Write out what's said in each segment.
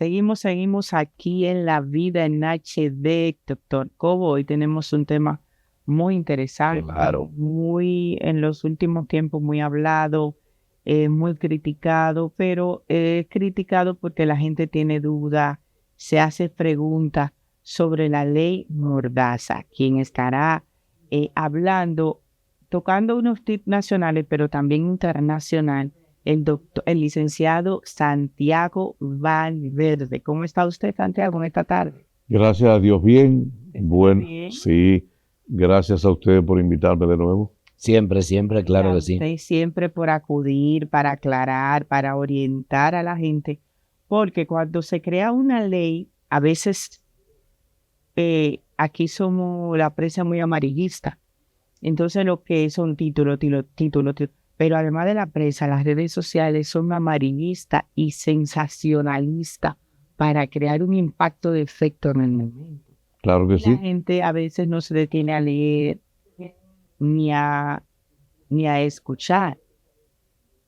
Seguimos aquí en La Vida en HD, doctor Cobo. Hoy tenemos un tema muy interesante, Claro, muy en los últimos tiempos muy hablado, muy criticado, pero criticado porque la gente tiene duda, se hace preguntas sobre la ley Mordaza, quien estará hablando, tocando unos tips nacionales, pero también internacional el licenciado Santiago Valverde. ¿Cómo está usted, Santiago, en esta tarde? gracias a Dios bien. ¿Está Bueno, bien? sí, gracias a ustedes por invitarme de nuevo. Siempre, siempre, Y claro a que sí. usted siempre por acudir, para aclarar, para orientar a la gente, porque cuando se crea una ley, a veces aquí somos la prensa muy amarillista. Entonces lo que son títulos, pero además de la prensa, las redes sociales son amarillistas y sensacionalistas para crear un impacto de efecto en el momento. Claro que Y la sí. gente a veces no se detiene a leer ni a, ni a escuchar.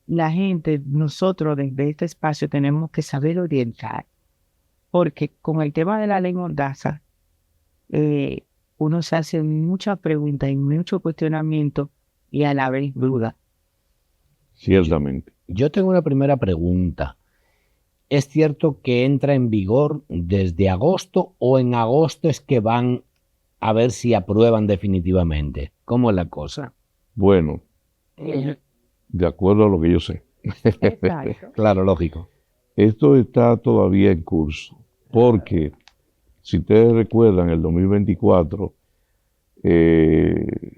La gente, nosotros desde este espacio tenemos que saber orientar, porque con el tema de la ley Mordaza, eh, uno se hace muchas preguntas y mucho cuestionamiento y a la vez duda. Yo, Ciertamente. yo tengo una primera pregunta. ¿Es cierto que entra en vigor desde agosto o en agosto es que van a ver si aprueban definitivamente? ¿Cómo es la cosa? Bueno, Eh, de acuerdo a lo que yo sé. Exacto. Claro, lógico. Esto está todavía en curso, porque si ustedes recuerdan, el 2024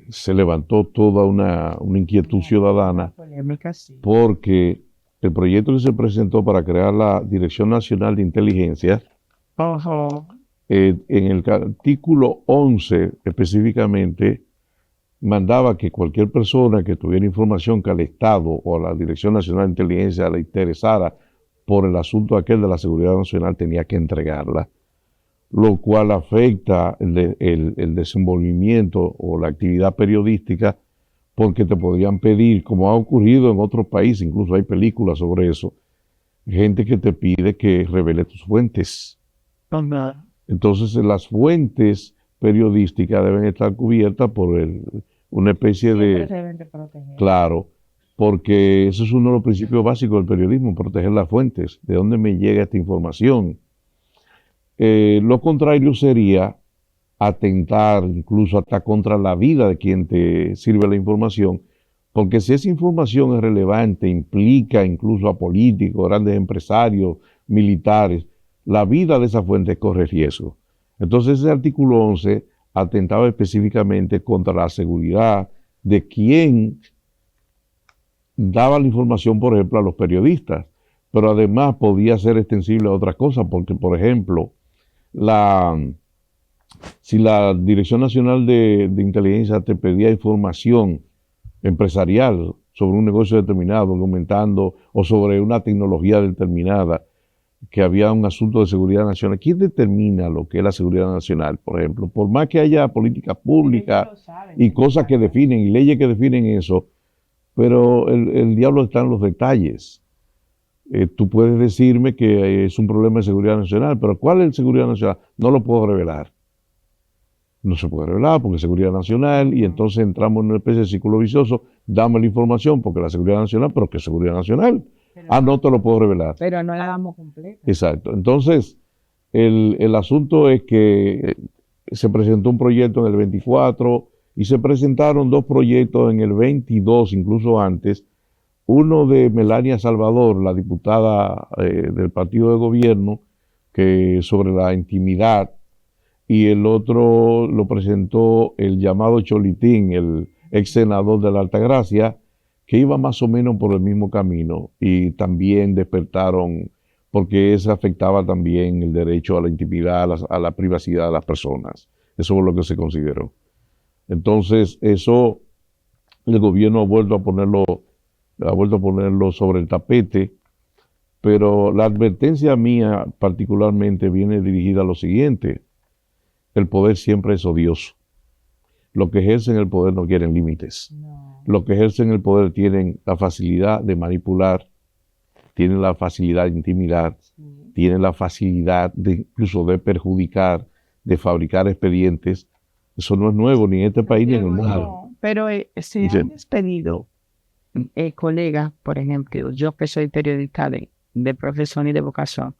se levantó toda una inquietud Una ciudadana polémica, sí. porque el proyecto que se presentó para crear la Dirección Nacional de Inteligencia, Ojo. en el artículo 11 específicamente, mandaba que cualquier persona que tuviera información que al Estado o a la Dirección Nacional de Inteligencia le interesara por el asunto aquel de la seguridad nacional tenía que entregarla, lo cual afecta el desenvolvimiento o la actividad periodística porque te podrían pedir, como ha ocurrido en otros países, incluso hay películas sobre eso, gente que te pide que revele tus fuentes. Ajá. Entonces, las fuentes periodísticas deben estar cubiertas por una especie Siempre de, se deben de proteger. claro, porque eso es uno de los principios básicos del periodismo, proteger las fuentes, de dónde me llega esta información. Lo contrario sería atentar incluso hasta contra la vida de quien te sirve la información, porque si esa información es relevante, implica incluso a políticos, grandes empresarios, militares, la vida de esa fuente corre riesgo. Entonces ese artículo 11 atentaba específicamente contra la seguridad de quien daba la información, por ejemplo, a los periodistas, pero además podía ser extensible a otras cosas, porque, por ejemplo, la, si la Dirección Nacional de Inteligencia te pedía información empresarial sobre un negocio determinado, aumentando, o sobre una tecnología determinada, que había un asunto de seguridad nacional. ¿Quién determina lo que es la seguridad nacional, por ejemplo? Por más que haya política Pero ellos pública lo saben, y cosas que definen y leyes que definen eso, pero el diablo está en los detalles. Tú puedes decirme que es un problema de seguridad nacional, pero ¿cuál es seguridad nacional? No lo puedo revelar. No se puede revelar porque es seguridad nacional y entonces entramos en una especie de círculo vicioso, dame la información porque la seguridad nacional, pero ¿qué seguridad nacional? pero Ah, no, no te lo puedo revelar. pero no la damos completa. Exacto. Entonces, el asunto es que se presentó un proyecto en el 24 y se presentaron dos proyectos en el 22, incluso antes. Uno de Melania Salvador, la diputada del partido de gobierno, que sobre la intimidad, y el otro lo presentó el llamado Cholitín, el ex senador de la Altagracia, que iba más o menos por el mismo camino y también despertaron, porque eso afectaba también el derecho a la intimidad, a la privacidad de las personas. Eso es lo que se consideró. Entonces, eso el gobierno ha vuelto a ponerlo sobre el tapete, pero la advertencia mía particularmente viene dirigida a lo siguiente: el poder siempre es odioso. Los que ejercen el poder no quieren límites. No. Los que ejercen el poder tienen la facilidad de manipular, tienen la facilidad de intimidar, Sí. tiene la facilidad de incluso de perjudicar, de fabricar expedientes. Eso no es nuevo ni en este país ni en el mundo. No, pero se Sí. han despedido colegas, por ejemplo, yo que soy periodista de profesión y de vocación,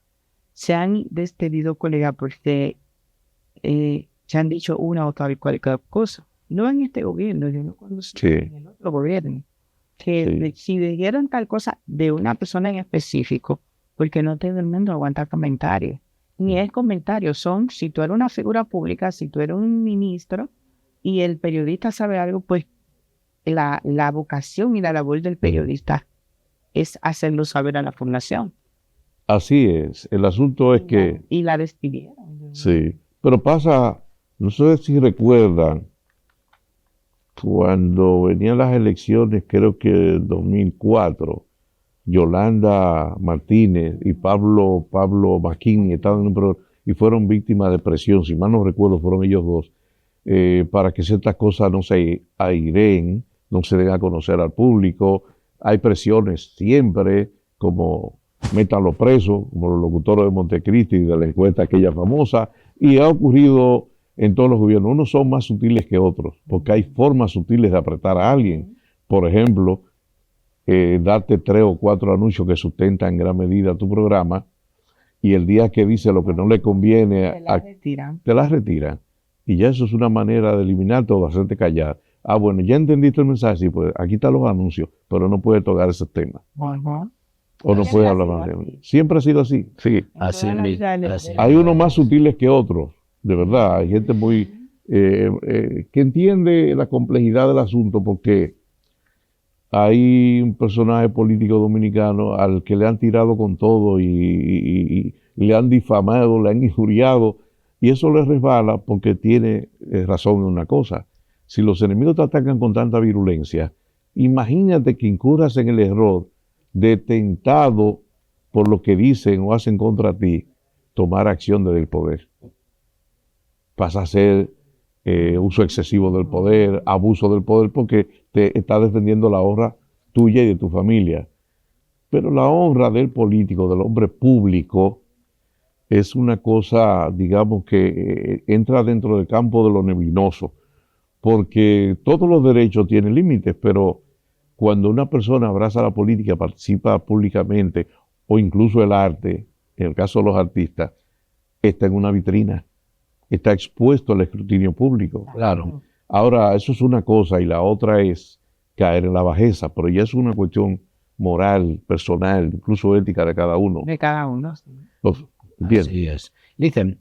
se han despedido colegas porque se han dicho una o tal y cualquier cosa. No en este gobierno, sino cuando Sí. en el otro gobierno. Que Sí. si dijeron tal cosa de una persona en específico, porque no todo el mundo aguanta comentarios. Ni es comentario, son, si tú eres una figura pública, si tú eres un ministro y el periodista sabe algo, pues la vocación y la labor del periodista es hacerlo saber a la población. Así es. El asunto es que, Y la despidieron. sí, pero pasa, no sé si recuerdan, cuando venían las elecciones, creo que en 2004, Yolanda Martínez y Pablo McKinney estaban en un programa y fueron víctimas de presión, si mal no recuerdo, fueron ellos dos, para que ciertas cosas no se aireen, no se den a conocer al público. Hay presiones siempre, como métanlo preso, como los locutores de Montecristi y de la encuesta aquella famosa, y ha ocurrido en todos los gobiernos. Unos son más sutiles que otros, porque hay formas sutiles de apretar a alguien. Por ejemplo, darte 3 o 4 anuncios que sustentan en gran medida tu programa, y el día que dice lo que no le conviene, Se la retiran. te las retiran. Y ya eso es una manera de eliminar todo, hacerte callar. Ah, bueno, ya entendiste el mensaje, sí, pues aquí están los anuncios, pero no puedes tocar ese tema. Ajá. O no Siempre puedes ha hablar sido más de así. Siempre ha sido así, sí. Así Toda la mismo, vida así Hay unos más sutiles que otros, de verdad. Hay gente muy que entiende la complejidad del asunto, porque hay un personaje político dominicano al que le han tirado con todo y le han difamado, le han injuriado, y eso le resbala porque tiene razón en una cosa. Si los enemigos te atacan con tanta virulencia, imagínate que incurras en el error de, tentado por lo que dicen o hacen contra ti, tomar acción desde el poder. Pasa a ser uso excesivo del poder, abuso del poder, porque te está defendiendo la honra tuya y de tu familia. Pero la honra del político, del hombre público, es una cosa, digamos, que entra dentro del campo de lo neblinoso, porque todos los derechos tienen límites, pero cuando una persona abraza la política, participa públicamente, o incluso el arte, en el caso de los artistas, está en una vitrina, está expuesto al escrutinio público. Claro. Ahora, eso es una cosa, y la otra es caer en la bajeza, pero ya es una cuestión moral, personal, incluso ética de cada uno. De cada uno. Sí. Bien. Así es. Dicen,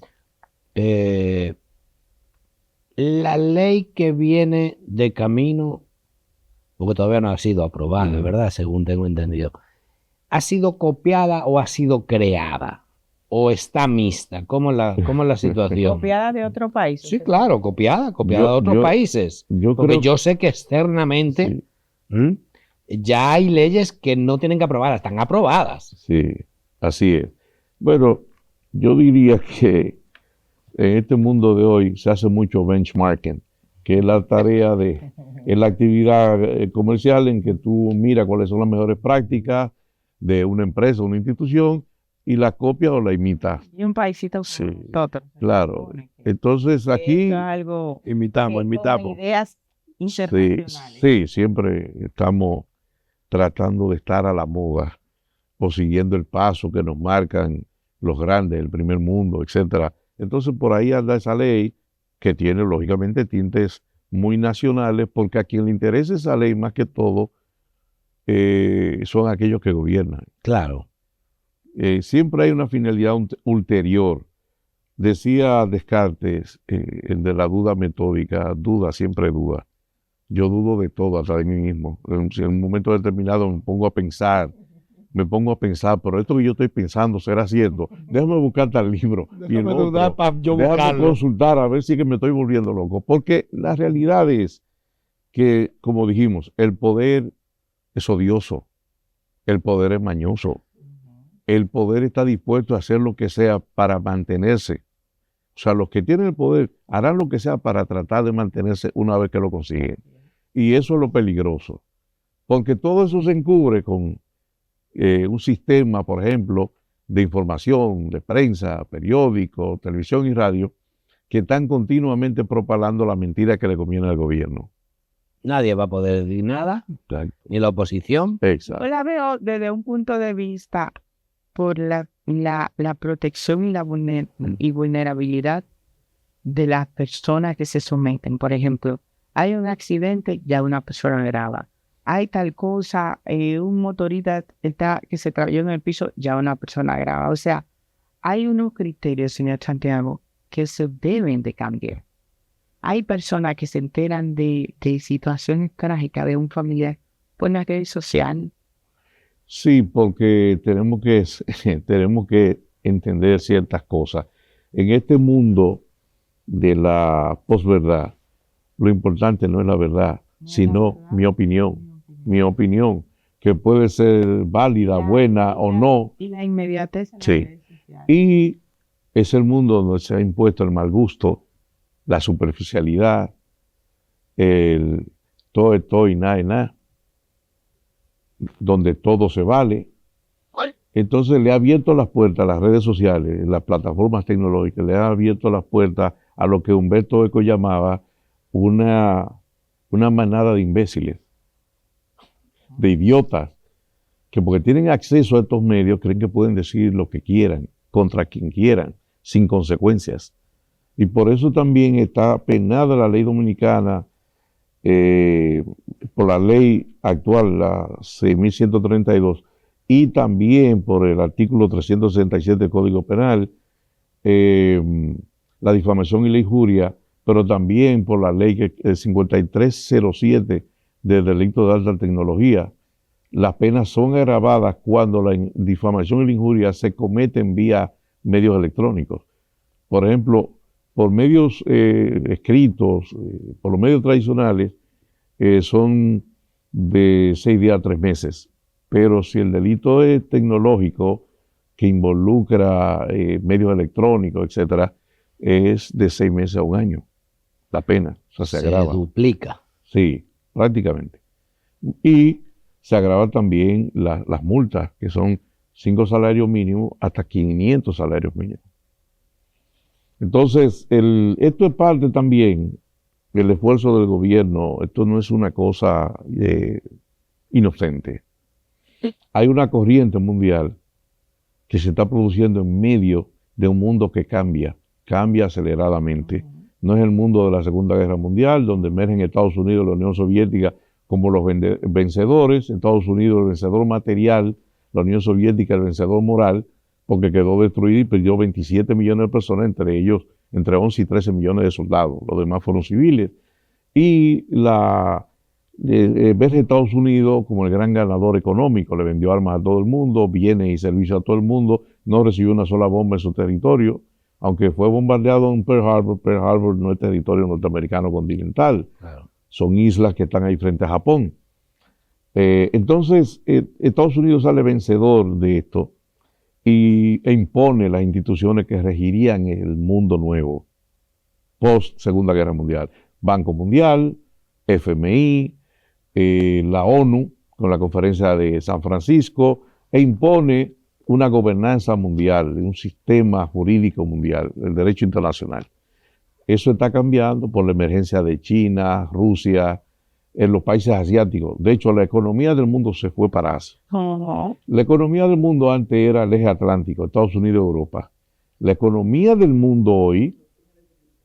la ley que viene de camino, porque todavía no ha sido aprobada, ¿verdad? Según tengo entendido. ¿Ha sido copiada o ha sido creada? ¿O está mixta? ¿Cómo es la situación? Copiada de otro país. Sí, claro, copiada de otros países. Yo Porque creo, yo sé que externamente sí, ya hay leyes que no tienen que aprobar, están aprobadas. sí, así es. Bueno, yo diría que en este mundo de hoy se hace mucho benchmarking, que es la tarea de, es la actividad comercial en que tú miras cuáles son las mejores prácticas de una empresa, una institución, y la copias o la imitas. Y un paísito Sí, otro. claro. Entonces aquí Eso es algo Imitamos. con ideas sí, internacionales. sí, siempre estamos tratando de estar a la moda o siguiendo el paso que nos marcan los grandes, el primer mundo, etcétera. Entonces por ahí anda esa ley que tiene lógicamente tintes muy nacionales, porque a quien le interesa esa ley más que todo son aquellos que gobiernan. Claro. Siempre hay una finalidad ulterior. Decía Descartes, el de la duda metódica, duda, siempre duda. Yo dudo de todo, hasta de mí mismo. En un momento determinado me pongo a pensar, pero esto que yo estoy pensando será cierto. Déjame buscar tal libro. Y el Déjame otro, dudar para yo déjame buscarlo. consultar a ver si es que me estoy volviendo loco. Porque la realidad es que, como dijimos, el poder es odioso, el poder es mañoso, el poder está dispuesto a hacer lo que sea para mantenerse. O sea, los que tienen el poder harán lo que sea para tratar de mantenerse una vez que lo consiguen. Y eso es lo peligroso, porque todo eso se encubre con un sistema, por ejemplo, de información, de prensa, periódico, televisión y radio, que están continuamente propagando la mentira que le conviene al gobierno. Nadie va a poder decir nada, Exacto. ni la oposición. Exacto. Yo la veo desde un punto de vista por la protección y la vulnerabilidad de las personas que se someten. Por ejemplo, hay un accidente, ya una persona grava. Hay tal cosa, un motorista que se trayó en el piso, ya una persona grava. O sea, hay unos criterios, señor Santiago, que se deben de cambiar. Hay personas que se enteran de situaciones trágicas de un familiar por la red social. Sí, porque tenemos que entender ciertas cosas. En este mundo de la posverdad, lo importante no es la verdad, sino mi opinión, que puede ser válida, buena o no. Y la inmediatez. Sí. Y es el mundo donde se ha impuesto el mal gusto, la superficialidad, el todo y nada, donde todo se vale. Entonces le ha abierto las puertas a las redes sociales, las plataformas tecnológicas, le ha abierto las puertas a lo que Humberto Eco llamaba una manada de imbéciles, de idiotas, que porque tienen acceso a estos medios creen que pueden decir lo que quieran, contra quien quieran, sin consecuencias. Y por eso también está penada la ley dominicana, por la ley actual, la 6.132, y también por el artículo 367 del Código Penal, la difamación y la injuria, pero también por la ley 5307 de delito de alta tecnología. Las penas son agravadas cuando la difamación y la injuria se cometen vía medios electrónicos. Por ejemplo, por medios escritos, por los medios tradicionales, son de 6 días a 3 meses. Pero si el delito es tecnológico, que involucra medios electrónicos, etcétera, es de 6 meses a 1 año. La pena, o sea, se agrava. Se duplica. Sí, prácticamente. Y se agravan también las multas, que son 5 salarios mínimos hasta 500 salarios mínimos. Entonces, esto es parte también del esfuerzo del gobierno. Esto no es una cosa inocente. Hay una corriente mundial que se está produciendo en medio de un mundo que cambia aceleradamente. No es el mundo de la Segunda Guerra Mundial, donde emergen Estados Unidos y la Unión Soviética como los vencedores, Estados Unidos el vencedor material, la Unión Soviética el vencedor moral, porque quedó destruida y perdió 27 millones de personas, entre ellos entre 11 y 13 millones de soldados. Los demás fueron civiles. Y ver a Estados Unidos como el gran ganador económico, le vendió armas a todo el mundo, bienes y servicios a todo el mundo, no recibió una sola bomba en su territorio, aunque fue bombardeado en Pearl Harbor no es territorio norteamericano continental, claro. Son islas que están ahí frente a Japón. Entonces, Estados Unidos sale vencedor de esto e impone las instituciones que regirían el mundo nuevo, post Segunda Guerra Mundial. Banco Mundial, FMI, la ONU, con la conferencia de San Francisco, e impone una gobernanza mundial, un sistema jurídico mundial, el derecho internacional. Eso está cambiando por la emergencia de China, Rusia, en los países asiáticos. De hecho, la economía del mundo se fue para Asia. La economía del mundo antes era el eje atlántico, Estados Unidos y Europa. La economía del mundo hoy,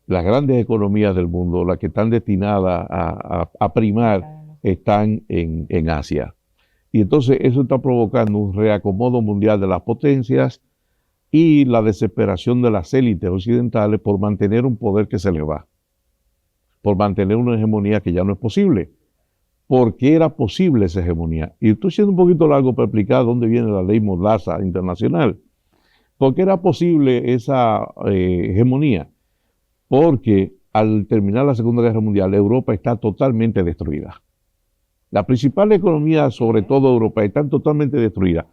las grandes economías del mundo, las que están destinadas a primar, están en Asia. Y entonces eso está provocando un reacomodo mundial de las potencias y la desesperación de las élites occidentales por mantener un poder que se les va, por mantener una hegemonía que ya no es posible. ¿Por qué era posible esa hegemonía? Y estoy siendo un poquito largo para explicar dónde viene la ley Mordaza internacional. ¿Por qué era posible esa hegemonía? Porque al terminar la Segunda Guerra Mundial, Europa está totalmente destruida. Las principales economías, sobre todo Europa, están totalmente destruidas.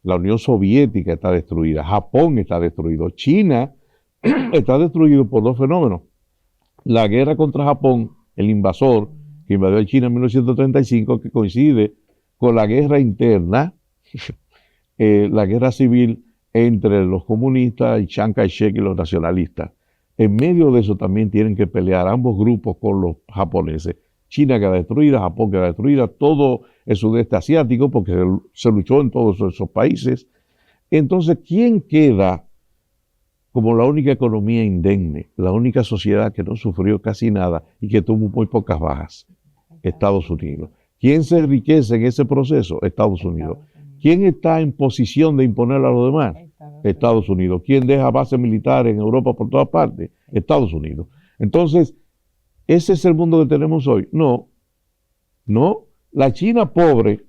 La Unión Soviética está destruida, Japón está destruido, China está destruido por 2 fenómenos. La guerra contra Japón, el invasor que invadió a China en 1935, que coincide con la guerra interna, la guerra civil entre los comunistas y Chiang Kai-shek y los nacionalistas. En medio de eso también tienen que pelear ambos grupos con los japoneses. China queda destruida, Japón queda destruida, todo el sudeste asiático, porque se luchó en todos esos países. Entonces, ¿quién queda como la única economía indemne, la única sociedad que no sufrió casi nada y que tuvo muy pocas bajas? Estados Unidos. ¿Quién se enriquece en ese proceso? Estados Unidos. ¿Quién está en posición de imponer a los demás? Estados Unidos. ¿Quién deja bases militares en Europa por todas partes? Estados Unidos. Entonces, ¿ese es el mundo que tenemos hoy? No, no. La China pobre,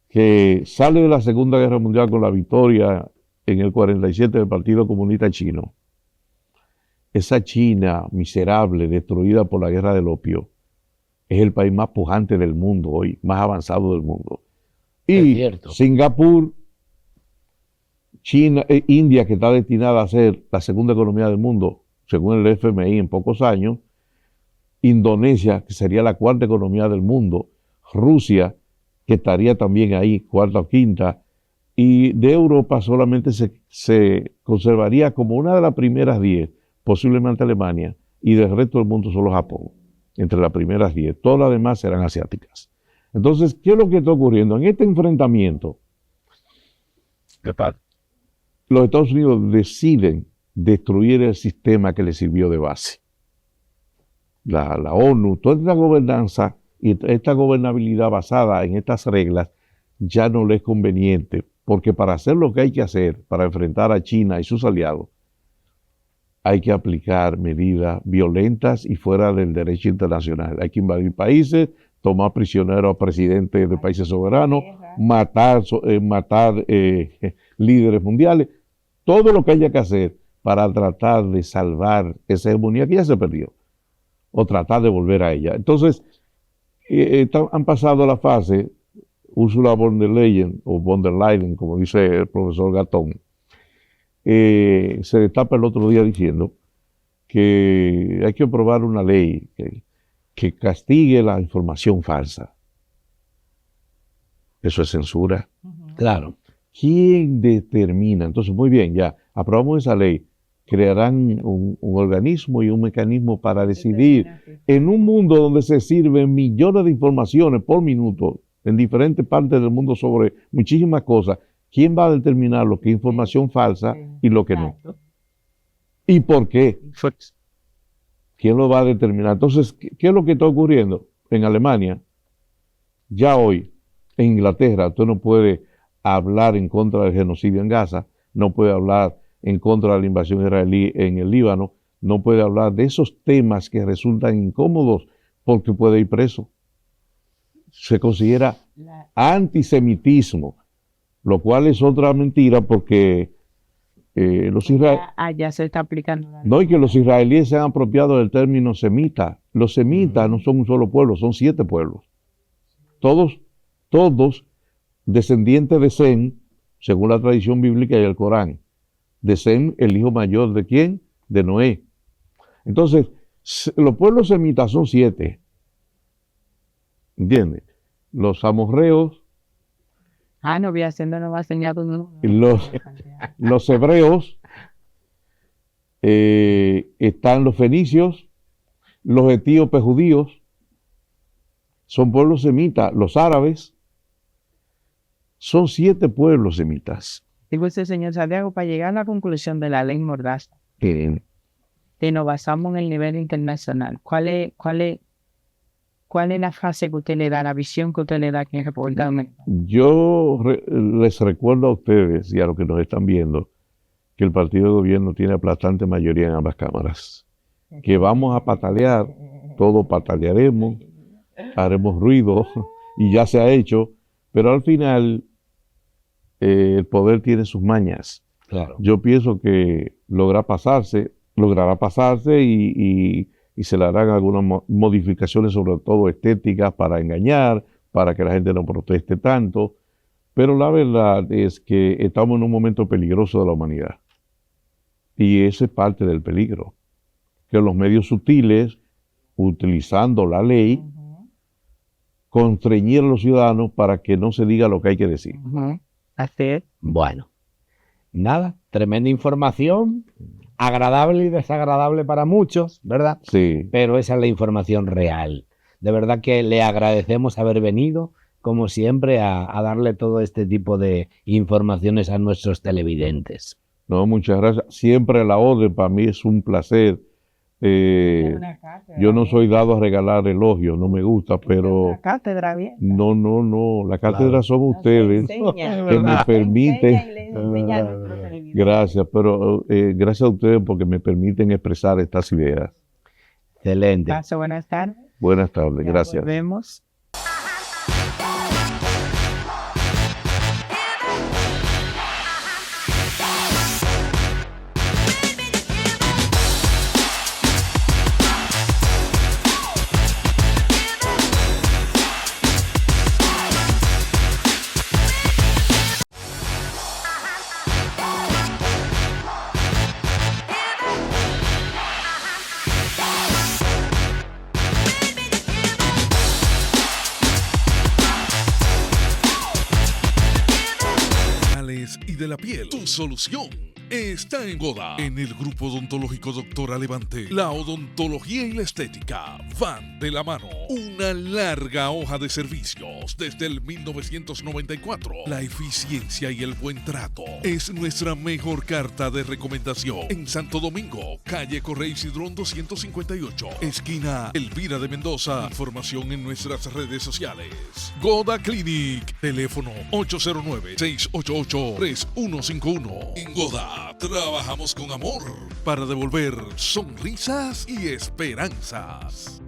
que sale de la Segunda Guerra Mundial con la victoria en el 47 del Partido Comunista Chino, esa China miserable, destruida por la guerra del opio, es el país más pujante del mundo hoy, más avanzado del mundo. Y Singapur, China, India, que está destinada a ser la segunda economía del mundo, según el FMI en pocos años, Indonesia, que sería la cuarta economía del mundo, Rusia, que estaría también ahí, cuarta o quinta, y de Europa solamente se conservaría como una de las primeras 10, posiblemente Alemania, y del resto del mundo solo Japón, entre las primeras 10. Todas las demás serán asiáticas. Entonces, ¿qué es lo que está ocurriendo? En este enfrentamiento, los Estados Unidos deciden destruir el sistema que les sirvió de base. La ONU, toda esta gobernanza y esta gobernabilidad basada en estas reglas ya no le es conveniente, porque para hacer lo que hay que hacer, para enfrentar a China y sus aliados, hay que aplicar medidas violentas y fuera del derecho internacional. Hay que invadir países, tomar prisioneros a presidentes de países soberanos, matar líderes mundiales, todo lo que haya que hacer para tratar de salvar esa hegemonía que ya se perdió, o tratar de volver a ella. Entonces, han pasado la fase, Ursula von der Leyen, o von der Leyen, como dice el profesor Gatón, se destapa el otro día diciendo que hay que aprobar una ley que castigue la información falsa. Eso es censura. Claro. ¿Quién determina? Entonces, muy bien, ya aprobamos esa ley. Crearán un organismo y un mecanismo para decidir en un mundo donde se sirven millones de informaciones por minuto en diferentes partes del mundo sobre muchísimas cosas. ¿Quién va a determinar lo que es información falsa y lo que no? ¿Y por qué? ¿Quién lo va a determinar? Entonces, ¿qué es lo que está ocurriendo? En Alemania, ya hoy, en Inglaterra, usted no puede hablar en contra del genocidio en Gaza, no puede hablar en contra de la invasión israelí en el Líbano, no puede hablar de esos temas que resultan incómodos porque puede ir preso. Se considera antisemitismo, lo cual es otra mentira porque los israelíes... ya se está aplicando. No, y que los israelíes se han apropiado del término semita. Los semitas no son un solo pueblo, son 7 pueblos. Todos descendientes de Sem, según la tradición bíblica y el Corán. De Sem, el hijo mayor de ¿quién? De Noé. Entonces, los pueblos semitas son 7. ¿Entiendes? Los amorreos. No voy haciendo nuevas señales. Los hebreos. Están los fenicios. Los etíopes judíos. Son pueblos semitas. Los árabes. Son 7 pueblos semitas. Digo usted, señor Santiago, para llegar a la conclusión de la ley Mordaza, Que nos basamos en el nivel internacional. ¿Cuál es la frase que usted le da, la visión que usted le da aquí en República Dominicana? Yo les recuerdo a ustedes y a los que nos están viendo que el partido de gobierno tiene aplastante mayoría en ambas cámaras. Que vamos a patalear, todos patalearemos, haremos ruido y ya se ha hecho, pero al final el poder tiene sus mañas. Claro. Yo pienso que logrará pasarse y se le harán algunas modificaciones, sobre todo estéticas, para engañar, para que la gente no proteste tanto. Pero la verdad es que estamos en un momento peligroso de la humanidad. Y ese es parte del peligro. Que los medios sutiles, utilizando la ley, constreñir a los ciudadanos para que no se diga lo que hay que decir. Así es. Bueno, Nada, tremenda información, agradable y desagradable para muchos, ¿verdad? Sí. Pero esa es la información real. De verdad que le agradecemos haber venido, como siempre, a darle todo este tipo de informaciones a nuestros televidentes. No, muchas gracias. Siempre a la orden, para mí es un placer. Yo no soy dado a regalar elogios, no me gusta, pero La cátedra bien. no, la cátedra son ustedes que me permiten. Gracias, pero gracias a ustedes porque me permiten expresar estas ideas. Excelente. Buenas tardes. Buenas tardes, gracias. Nos vemos. Y de la piel, tu solución está en Goda. En el grupo odontológico Doctora Levante, la odontología y la estética van de la mano. Una larga hoja de servicios desde el 1994. La eficiencia y el buen trato es nuestra mejor carta de recomendación. En Santo Domingo, calle Correy Cidrón 258, esquina Elvira de Mendoza. Información en nuestras redes sociales. Goda Clinic, teléfono 809-688-3151. En Goda trabajamos con amor para devolver sonrisas y esperanzas.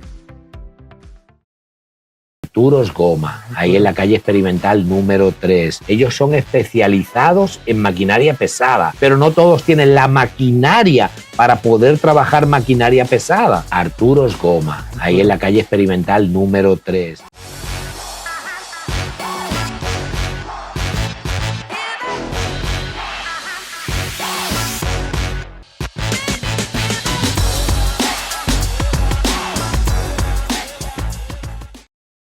Arturos Goma, ahí en la calle Experimental número 3. Ellos son especializados en maquinaria pesada, pero no todos tienen la maquinaria para poder trabajar maquinaria pesada. Arturos Goma, ahí en la calle Experimental número 3.